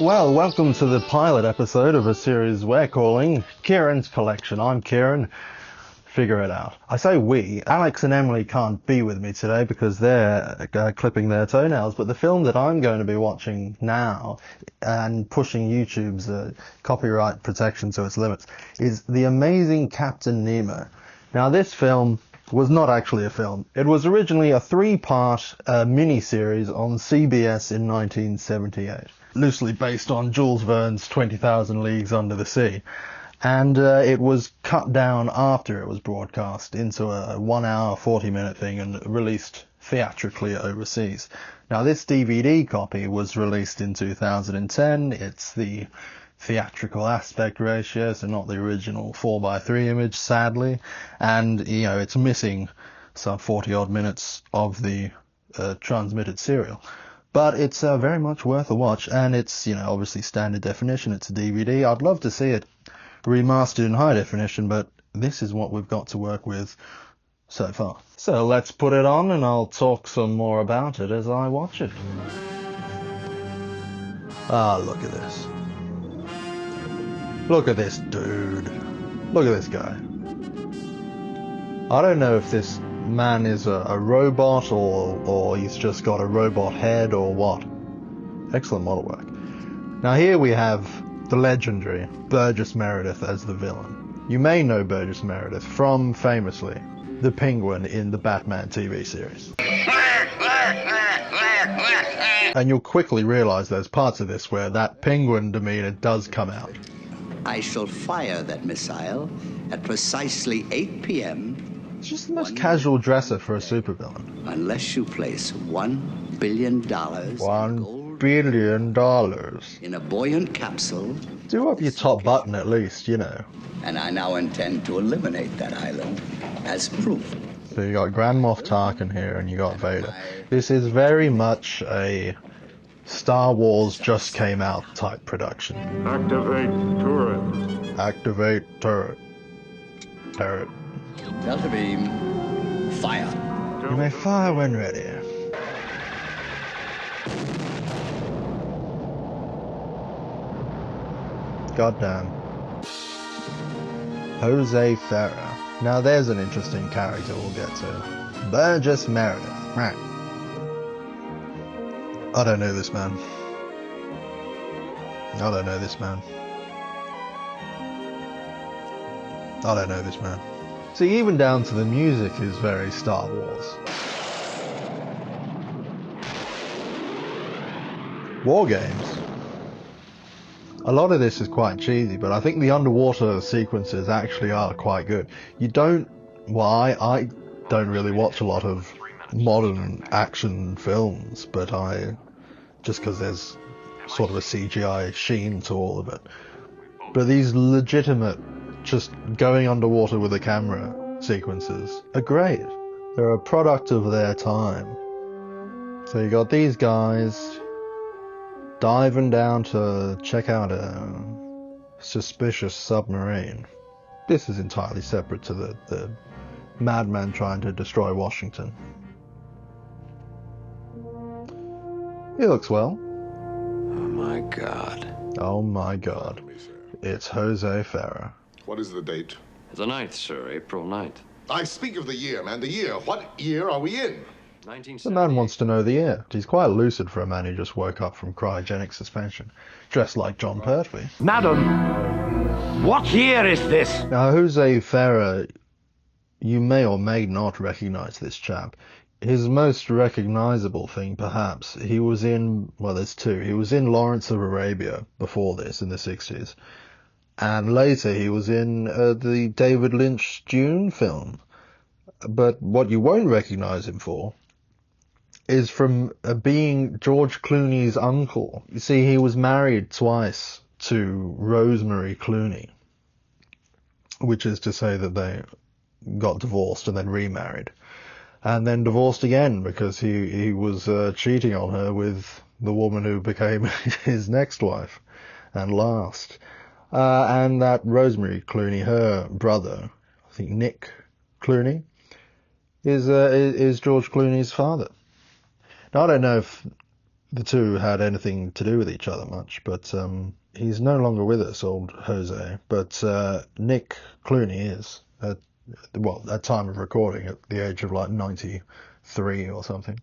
Well, welcome to the pilot episode of a series we're calling Kieran's Kollection. I'm Kieran. Figure it out. I say we. Alex and Emily can't be with me today because they're clipping their toenails, but the film that I'm going to be watching now and pushing YouTube's copyright protection to its limits is The Amazing Captain Nemo. Now, this film was not actually a film. It was originally a three-part mini-series on CBS in 1978. Loosely based on Jules Verne's 20,000 Leagues Under the Sea. And it was cut down after it was broadcast into a 1 hour, 40-minute thing and released theatrically overseas. Now, this DVD copy was released in 2010. It's the theatrical aspect ratio, so not the original 4:3 image, sadly. And, you know, it's missing some 40-odd minutes of the transmitted serial. But it's very much worth a watch, and it's, you know, obviously standard definition. It's a DVD. I'd love to see it remastered in high definition, but this is what we've got to work with so far. So let's put it on, and I'll talk some more about it as I watch it. Ah, look at this. Look at this dude. Look at this guy. I don't know if this man is a robot or he's just got a robot head or what. Excellent model work. Now here we have the legendary Burgess Meredith as the villain. You may know Burgess Meredith from, famously, the Penguin in the Batman TV series. And you'll quickly realise there's parts of this where that penguin demeanour does come out. I shall fire that missile at precisely 8 p.m. It's just the most casual dresser for a supervillain. Unless you place $1 billion $1 billion in a buoyant capsule. Do up your top button at least, you know. And I now intend to eliminate that island as proof. So you got Grand Moff Tarkin here and you got Vader. This is very much a Star Wars just came out type production. Activate turret. Activate turret. Turret. Delta beam, fire. You may fire when ready. Goddamn. Jose Ferrer. Now there's an interesting character we'll get to. Burgess Meredith. Right. I don't know this man. I don't know this man. I don't know this man. See, even down to the music is very Star Wars. War games. A lot of this is quite cheesy, but I think the underwater sequences actually are quite good. You don't... Well, I don't really watch a lot of modern action films, but just because there's sort of a CGI sheen to all of it. But these legitimate, just going underwater with a camera sequences are great. They're a product of their time. So you got these guys diving down to check out a suspicious submarine. This is entirely separate to the madman trying to destroy Washington. He looks well. Oh my God. Oh my God. It's Jose Ferrer. What is the date? The 9th, sir. April 9th. I speak of the year, man, the year. What year are we in? The man wants to know the year. He's quite lucid for a man who just woke up from cryogenic suspension, dressed like John Pertwee. Madam, what year is this? Now, Jose Ferrer, you may or may not recognize this chap. His most recognizable thing, perhaps, he was in, well, there's two. He was in Lawrence of Arabia before this, in the 60s. And later he was in the David Lynch Dune film. But what you won't recognize him for is from being George Clooney's uncle. You see, he was married twice to Rosemary Clooney, which is to say that they got divorced and then remarried, and then divorced again because he was cheating on her with the woman who became his next wife and last. And that Rosemary Clooney, her brother, I think Nick Clooney, is George Clooney's father. Now, I don't know if the two had anything to do with each other much, but he's no longer with us, old Jose. But Nick Clooney is, at time of recording, at the age of like 93 or something.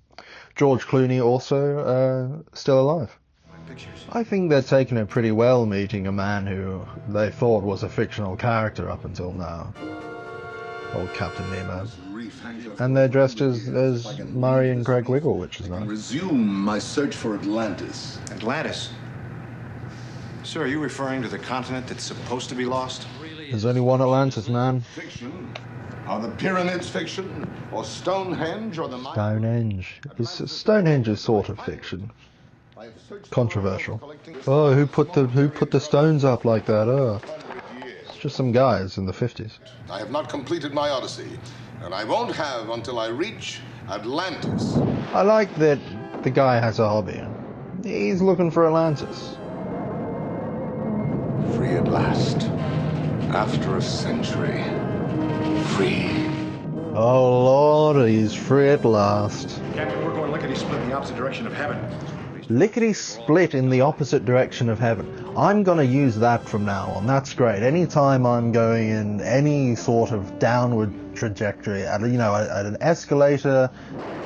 George Clooney also still alive. I think they're taking it pretty well, meeting a man who they thought was a fictional character up until now. Old Captain Nemo. And they're dressed as Murray and Greg Wiggle, which is nice. Resume my search for Atlantis. Atlantis? Sir, are you referring to the continent that's supposed to be lost? There's only one Atlantis, man. Fiction? Are the pyramids fiction? Or Stonehenge or the... Stonehenge. Stonehenge is sort of fiction. Controversial. Oh, who put the stones up like that? Oh, it's just some guys in the 50s. I have not completed my odyssey, and I won't have until I reach Atlantis. I like that the guy has a hobby. He's looking for Atlantis. Free at last. After a century. Free. Oh Lord, he's free at last. Captain, we're going lickety-split in the opposite direction of heaven. Lickety-split in the opposite direction of heaven. I'm going to use that from now on. That's great. Anytime I'm going in any sort of downward trajectory, at an escalator,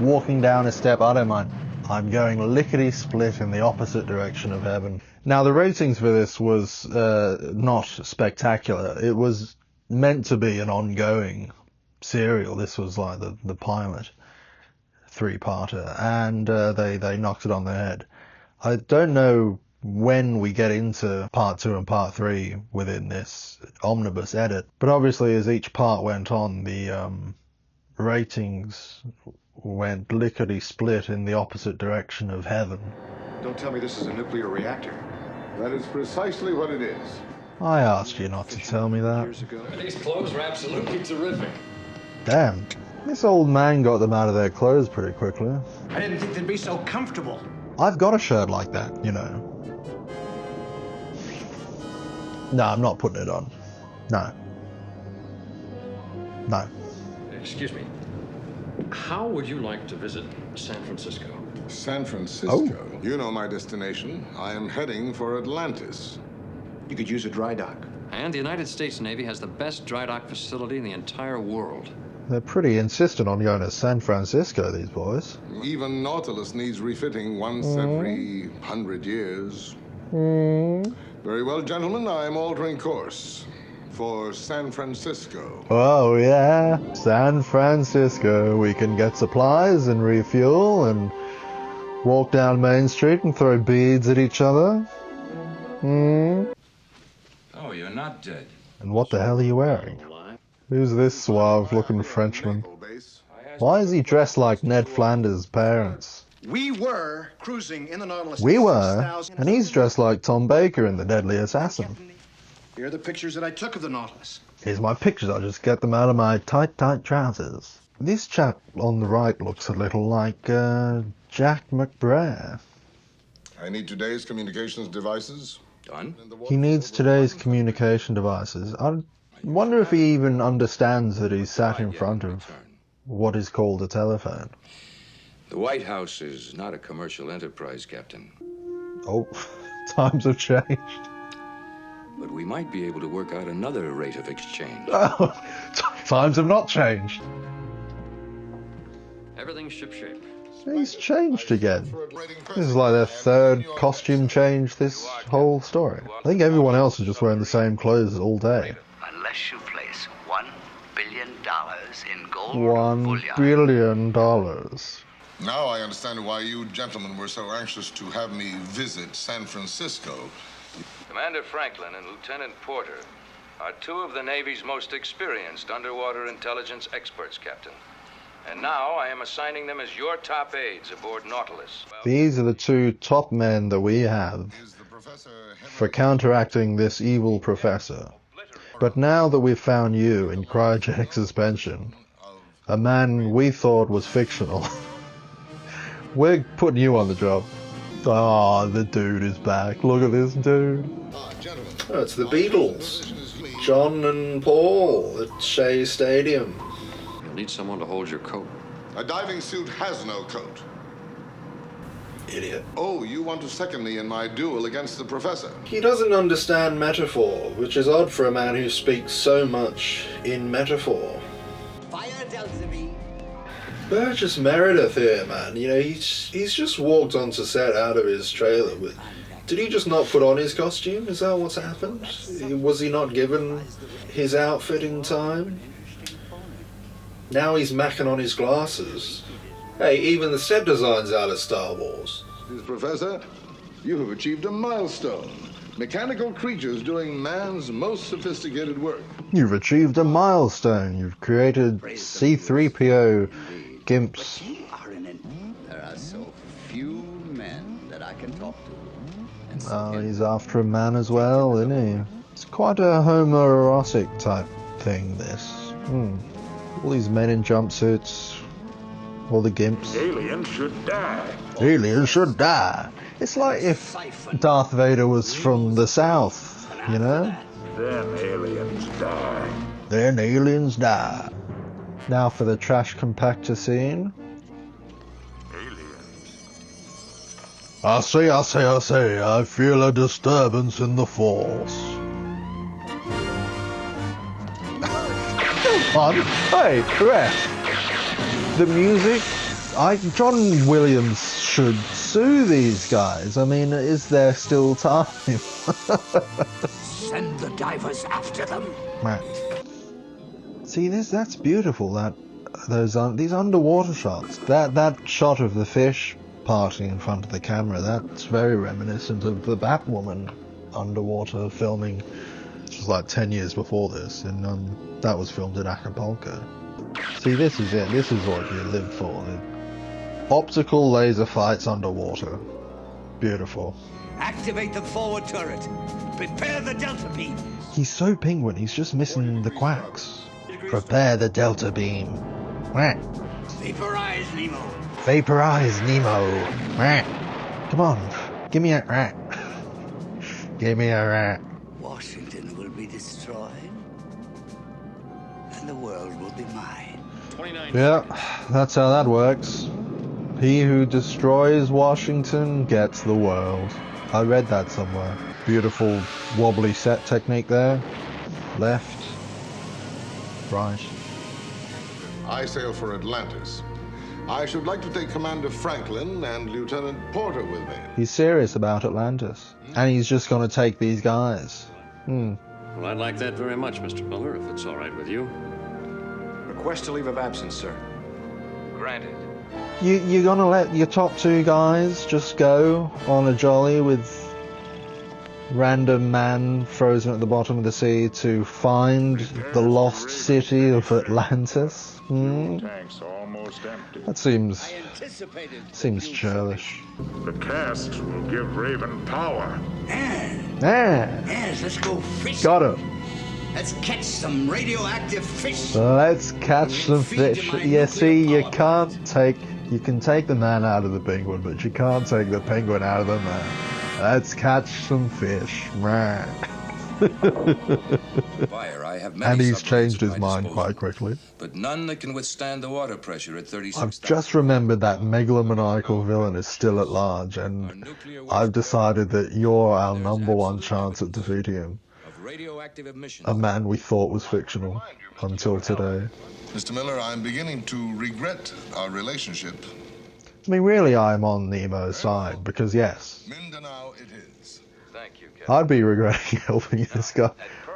walking down a step, I don't mind. I'm going lickety-split in the opposite direction of heaven. Now, the ratings for this was not spectacular. It was meant to be an ongoing serial. This was like the pilot. 3-parter, and they knocked it on the head. I don't know when we get into part 2 and part 3 within this omnibus edit, but obviously as each part went on, the ratings went lickety-split in the opposite direction of heaven. Don't tell me this is a nuclear reactor. That is precisely what it is. I asked you not to tell me that. These clothes are absolutely terrific. Damn. This old man got them out of their clothes pretty quickly. I didn't think they'd be so comfortable. I've got a shirt like that, you know. No, I'm not putting it on. No. No. Excuse me. How would you like to visit San Francisco? San Francisco? Oh. You know my destination. I am heading for Atlantis. You could use a dry dock. And the United States Navy has the best dry dock facility in the entire world. They're pretty insistent on going to San Francisco, these boys. Even Nautilus needs refitting once every 100 years. Very well, gentlemen, I am altering course for San Francisco. Oh, yeah. San Francisco. We can get supplies and refuel and walk down Main Street and throw beads at each other. Oh, you're not dead. And what the hell are you wearing? Who's this suave-looking Frenchman? Why is he dressed like Ned Flanders' parents? We were cruising in the Nautilus. We were, and he's dressed like Tom Baker in The Deadly Assassin. Here are the pictures that I took of the Nautilus. Here's my pictures, I'll just get them out of my tight trousers. This chap on the right looks a little like Jack McBrayer. I need today's communications devices. Done? He needs today's communication devices. I wonder if he even understands that he's sat in front of what is called a telephone. The White House is not a commercial enterprise, Captain. Oh, times have changed. But we might be able to work out another rate of exchange. Oh, times have not changed. Everything's shipshape. He's changed again. This is like their third costume change this whole story. I think everyone else is just wearing the same clothes all day. Unless you place $1 billion in gold $1 billion. Now I understand why you gentlemen were so anxious to have me visit San Francisco. Commander Franklin and Lieutenant Porter are two of the Navy's most experienced underwater intelligence experts, Captain. And now I am assigning them as your top aides aboard Nautilus. These are the two top men that we have for counteracting this evil professor. But now that we've found you in cryogenic suspension, a man we thought was fictional, we're putting you on the job. Oh, the dude is back. Look at this dude. Oh, it's the Beatles. John and Paul at Shea Stadium. You'll need someone to hold your coat. A diving suit has no coat. idiot. Oh, you want to second me in my duel against the professor? He doesn't understand metaphor, which is odd for a man who speaks so much in metaphor. Fire Delta V. Burgess Meredith here, man. You know, he's just walked onto set out of his trailer with... Did he just not put on his costume? Is that what's happened? Was he not given his outfit in time? Now he's macking on his glasses. Hey, even the set design's out of Star Wars. Professor, you have achieved a milestone. Mechanical creatures doing man's most sophisticated work. You've achieved a milestone. You've created C-3PO gimps. There are so few men that I can talk to. Oh, he's after a man as well, isn't he? It's quite a homoerotic type thing, this. All these men in jumpsuits, all the gimps. Aliens should die. Aliens should die. It's like if Darth Vader was from the South, you know? Then aliens die. Then aliens die. Now for the trash compactor scene. I say, I feel a disturbance in the Force. Come on. Hey, ref. The music, John Williams should sue these guys. I mean, is there still time? Send the divers after them. Right. See, that's beautiful. These underwater shots. That shot of the fish parting in front of the camera, that's very reminiscent of the Batwoman underwater filming, which was like 10 years before this, and that was filmed in Acapulco. See, this is it. This is what you live for. The optical laser fights underwater. Beautiful. Activate the forward turret. Prepare the Delta beam. He's so penguin, he's just missing the quacks. Prepare the Delta beam. Quack. Vaporize Nemo. Vaporize Nemo. Rat. Come on, give me a rat. Give me a rat. Washington will be destroyed, and the world will be mine. Yeah, that's how that works. He who destroys Washington gets the world. I read that somewhere. Beautiful wobbly set technique there. Left. Right. I sail for Atlantis. I should like to take Commander Franklin and Lieutenant Porter with me. He's serious about Atlantis. And he's just going to take these guys. Well, I'd like that very much, Mr. Miller, if it's all right with you. Request a leave of absence, sir. Granted. You're going to let your top two guys just go on a jolly with random man frozen at the bottom of the sea to find the lost city of Atlantis? Tank's almost empty. That seems churlish. The casks will give Raven power. Yes, let's go fishing. Got it. Let's catch some radioactive fish. Let's catch some fish. Yeah, see, you can take the man out of the penguin, but you can't take the penguin out of the man. Let's catch some fish. Fire, I have many And he's submarines changed at his my mind disposal, quite quickly. but none that can withstand the water pressure at 36,000. I've just remembered that megalomaniacal villain is still at large, and I've decided that you're our #1 chance at defeating him. Of radioactive emissions. A man we thought was fictional until today. Mr. Miller, I'm beginning to regret our relationship. I mean, really, I'm on Nemo's side, because yes, Mindanao it is. Thank you, Captain. I'd be regretting helping this guy.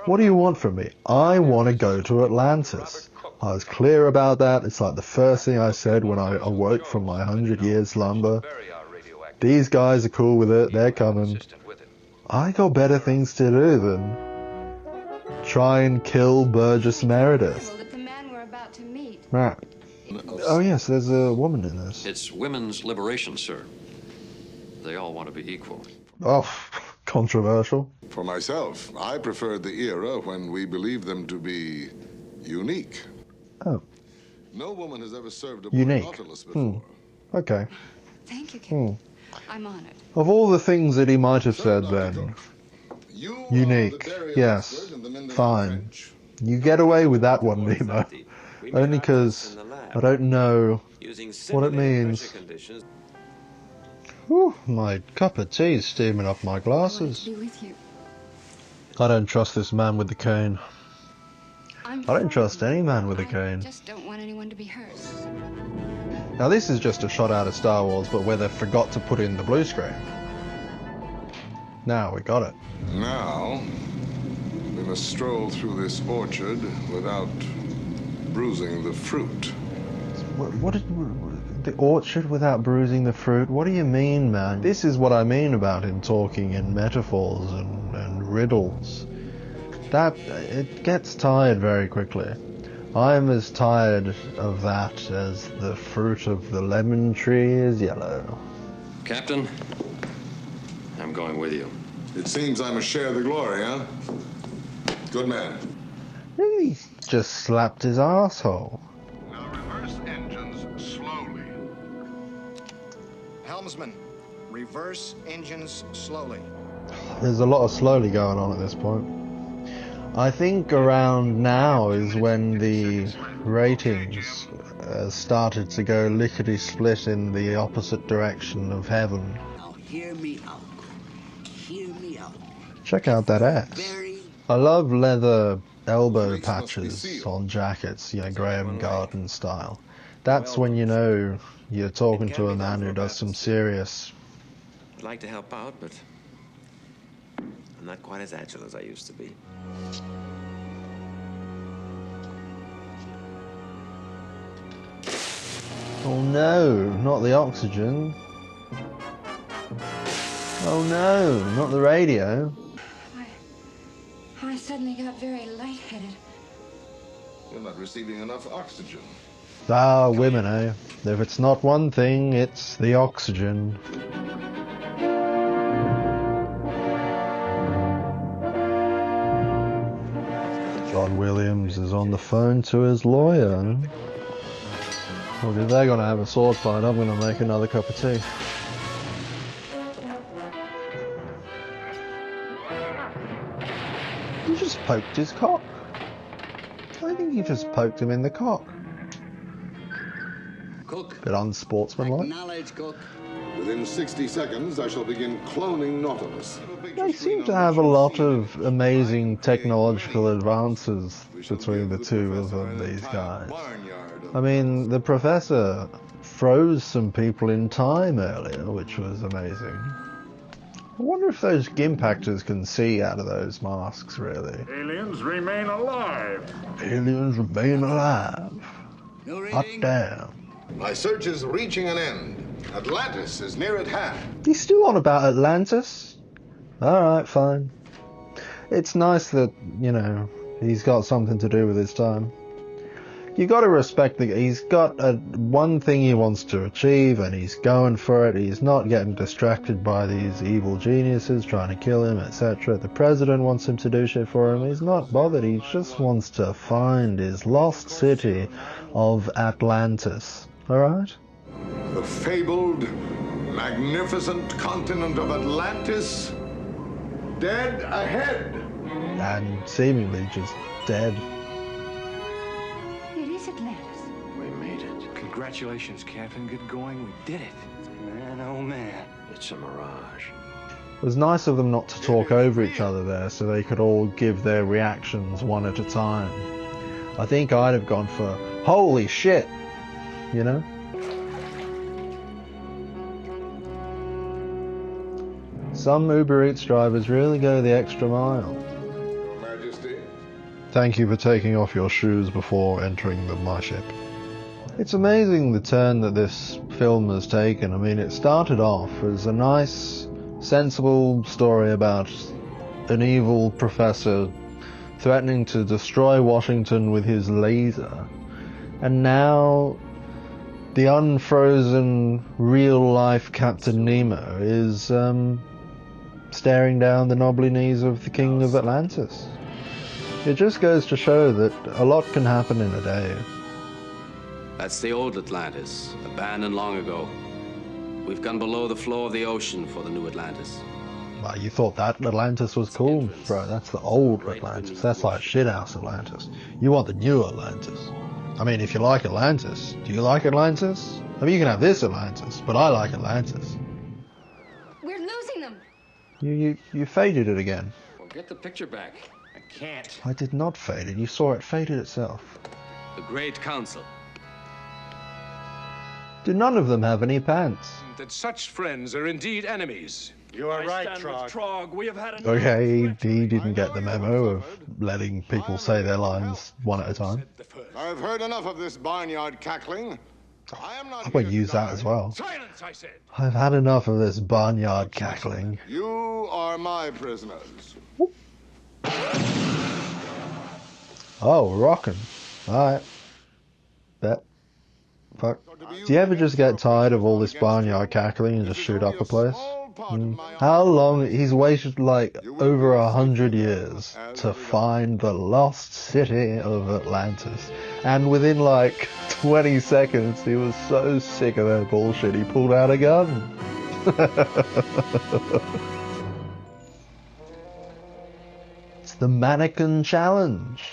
What do you want from me? I want to go to Atlantis. I was clear about that. It's like the first thing I said when I awoke from my 100-year slumber. These guys are cool with it. They're coming. I got better things to do than try and kill Burgess Meredith. The man we're about to meet. Right. Oh yes, there's a woman in this. It's women's liberation, sir. They all want to be equal. Oh, controversial. For myself, I preferred the era when we believed them to be unique. Oh, No woman has ever served aboard unique. Nautilus before. Okay. Thank you, Captain. I'm honored. Of all the things that he might have said then, You are unique, the dairy yes, expert in the Mindanao fine. Trench. You get away with that one, Nemo. Only because I don't know what it means. Whew, my cup of tea's steaming off my I wanted glasses. to be with you. I don't trust this man with the cane. I'm I don't trust fine. any man with a I cane. just don't want anyone to be hurt. Now this is just a shot out of Star Wars, but where they forgot to put in the blue screen. Now we got it. Now, we must stroll through this orchard without bruising the fruit. What the orchard without bruising the fruit? What do you mean, man? This is what I mean about him talking in metaphors and riddles. That, it gets tired very quickly. I'm as tired of that as the fruit of the lemon tree is yellow. Captain, I'm going with you. It seems I must share the glory, huh? Good man. He just slapped his asshole. Now reverse engines slowly. Helmsman, reverse engines slowly. There's a lot of slowly going on at this point. I think around now is when the ratings started to go lickety-split in the opposite direction of heaven. Now hear me out. Hear me out. Check out that ass. Very I love leather elbow patches on jackets, you know, Graham Garden style. That's when you know you're talking to a man who does some serious... I'd like to help out, but I'm not quite as agile as I used to be. Oh no, not the oxygen. Oh no, not the radio. I suddenly got very lightheaded. You're not receiving enough oxygen. Ah, women, eh? If it's not one thing, it's the oxygen. John Williams is on the phone to his lawyer. Well, if they're gonna have a sword fight, I'm gonna make another cup of tea. He just poked his cock. I think he just poked him in the cock. Cook. Bit unsportsmanlike. Acknowledge, Cook. Within 60 seconds, I shall begin cloning Nautilus. They seem to have a lot of amazing technological advances between the two of them, these guys. I mean, the professor froze some people in time earlier, which was amazing. I wonder if those GIMP actors can see out of those masks, really. Aliens remain alive. Aliens remain alive. No Hot reading. damn. My search is reaching an end. Atlantis is near at hand. He's still on about Atlantis? Alright, fine. It's nice that, you know, he's got something to do with his time. You gotta respect that he's got one thing he wants to achieve and he's going for it. He's not getting distracted by these evil geniuses trying to kill him, etc. The president wants him to do shit for him. He's not bothered. He just wants to find his lost city of Atlantis. Alright? The fabled, magnificent continent of Atlantis, dead ahead. And seemingly just dead. It is Atlantis. We made it. Congratulations, Captain. Good going. We did it. Man, oh man. It's a mirage. It was nice of them not to talk over each other there so they could all give their reactions one at a time. I think I'd have gone for, holy shit, you know? Some Uber Eats drivers really go the extra mile. Your Majesty. Thank you for taking off your shoes before entering my ship. It's amazing the turn that this film has taken. I mean, it started off as a nice, sensible story about an evil professor threatening to destroy Washington with his laser. And now the unfrozen, real-life Captain Nemo is staring down the knobbly knees of the King of Atlantis. It just goes to show that a lot can happen in a day. That's the old Atlantis, abandoned long ago. We've gone below the floor of the ocean for the new Atlantis. Well, you thought that Atlantis was cool, bro. That's the old Atlantis. That's like shithouse Atlantis. You want the new Atlantis. I mean, if you like Atlantis, do you like Atlantis? I mean, you can have this Atlantis, but I like Atlantis. You faded it again. Well, get the picture back. I can't. I did not fade it. You saw it faded itself. The Great Council. Do none of them have any pants? That such friends are indeed enemies. You are right, Trog. We have had enough. Okay, he didn't get the memo of letting people say their lines one at a time. I've heard enough of this barnyard cackling. I am not I'm going here to use that die. as well. Silence, I said. I've had enough of this barnyard cackling. You are my prisoners. Oh, rockin'. Alright. Bet. Fuck. Do you ever just get tired of all this barnyard cackling and just shoot up the place? How long? He's waited like over 100 years to find the lost city of Atlantis. And within like 20 seconds, he was so sick of their bullshit, he pulled out a gun. It's the mannequin challenge.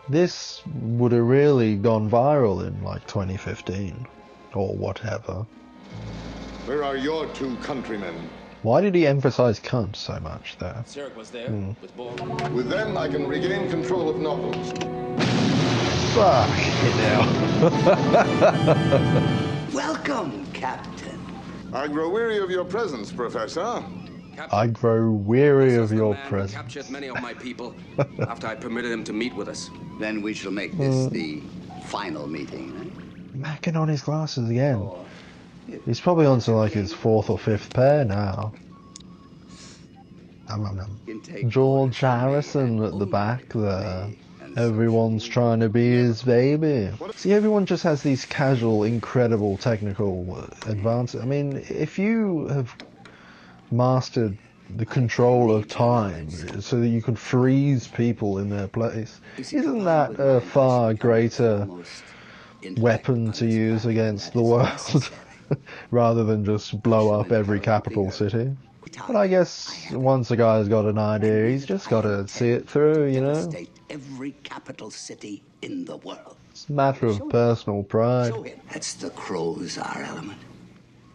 This would have really gone viral in like 2015 or whatever. Where are your two countrymen? Why did he emphasize cunt so much there? Zurich was there with Borg. With them, I can regain control of Nautilus. Fuck it now. Welcome, Captain. I grow weary of your presence, Professor. I grow weary of your Man presence. captured many of my people after I permitted him to meet with us. Then we shall make this the final meeting, eh? Macking on his glasses again. He's probably onto like his 4th or 5th pair now. George Harrison at the back there. Everyone's trying to be his baby. See, everyone just has these casual, incredible technical advances. I mean, if you have mastered the control of time so that you can freeze people in their place, isn't that a far greater weapon to use against the world rather than just blow up every capital city? But I guess once a guy's got an idea, he's just got to see it through, you know? Every capital city in the world. It's a matter of personal pride. That's the crow's our element.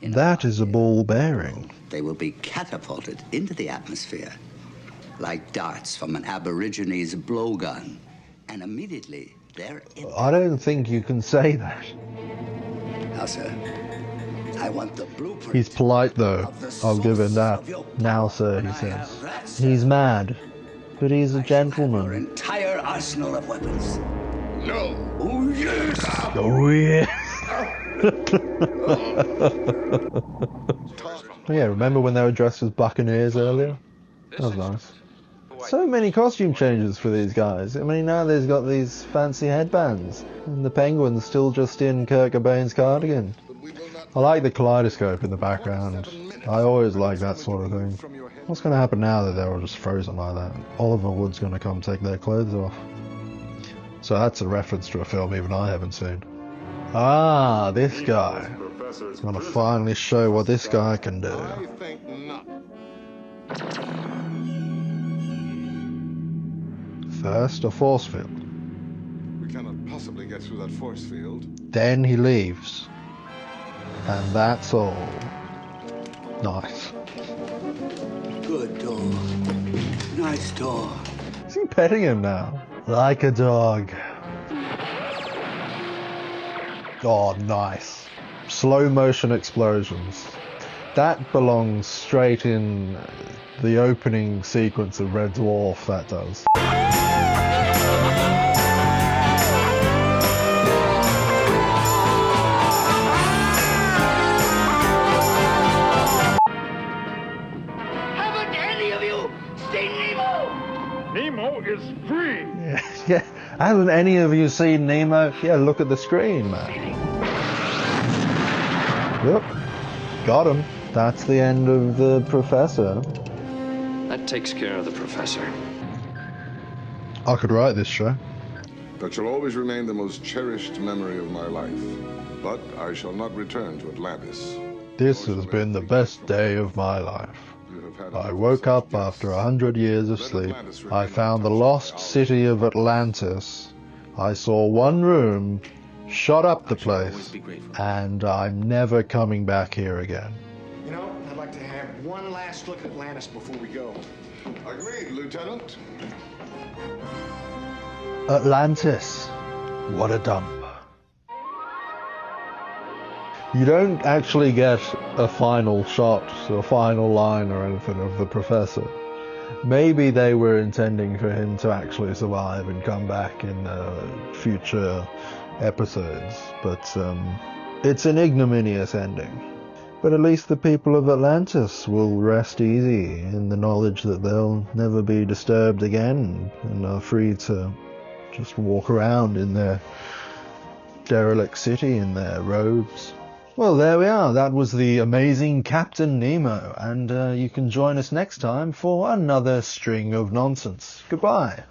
That is a ball bearing. They will be catapulted into the atmosphere like darts from an Aborigines blowgun, and immediately they're in. I don't think you can say that. Now, sir, I want the blueprint. He's polite though, I'll give him that. Now, sir, he says. He's mad, but he's a gentleman. Entire arsenal of weapons. No. Oh, yes. Oh, yeah. Yeah, remember when they were dressed as buccaneers earlier? That was nice. So many costume changes for these guys. I mean, now they've got these fancy headbands, and the penguin's still just in Kurt Cobain's cardigan. I like the kaleidoscope in the background. I always like that sort of thing. What's going to happen now that they're all just frozen like that? Oliver Wood's going to come take their clothes off. So that's a reference to a film even I haven't seen. Ah, this guy. He's going to finally show what this guy can do. I think not. First, a force field. We cannot possibly get through that force field. Then he leaves. And that's all. Nice. Good dog. Nice dog. Is he petting him now? Like a dog. Oh, nice. Slow motion explosions. That belongs straight in the opening sequence of Red Dwarf, that does. Haven't any of you seen Nemo? Nemo is free. Yeah. Haven't any of you seen Nemo? Yeah, look at the screen, man. Yep. Got him. That's the end of the professor. That takes care of the professor. I could write this show. That shall always remain the most cherished memory of my life. But I shall not return to Atlantis. This has been the best day of my life. I woke up after 100 years of sleep. I found the lost city of Atlantis. I saw one room, shot up the place, and I'm never coming back here again. You know, I'd like to have one last look at Atlantis before we go. Agreed, Lieutenant. Atlantis. What a dump. You don't actually get a final shot, a final line or anything of the Professor. Maybe they were intending for him to actually survive and come back in future episodes, but it's an ignominious ending. But at least the people of Atlantis will rest easy in the knowledge that they'll never be disturbed again and are free to just walk around in their derelict city in their robes. Well, there we are. That was the Amazing Captain Nemo, and you can join us next time for another string of nonsense. Goodbye.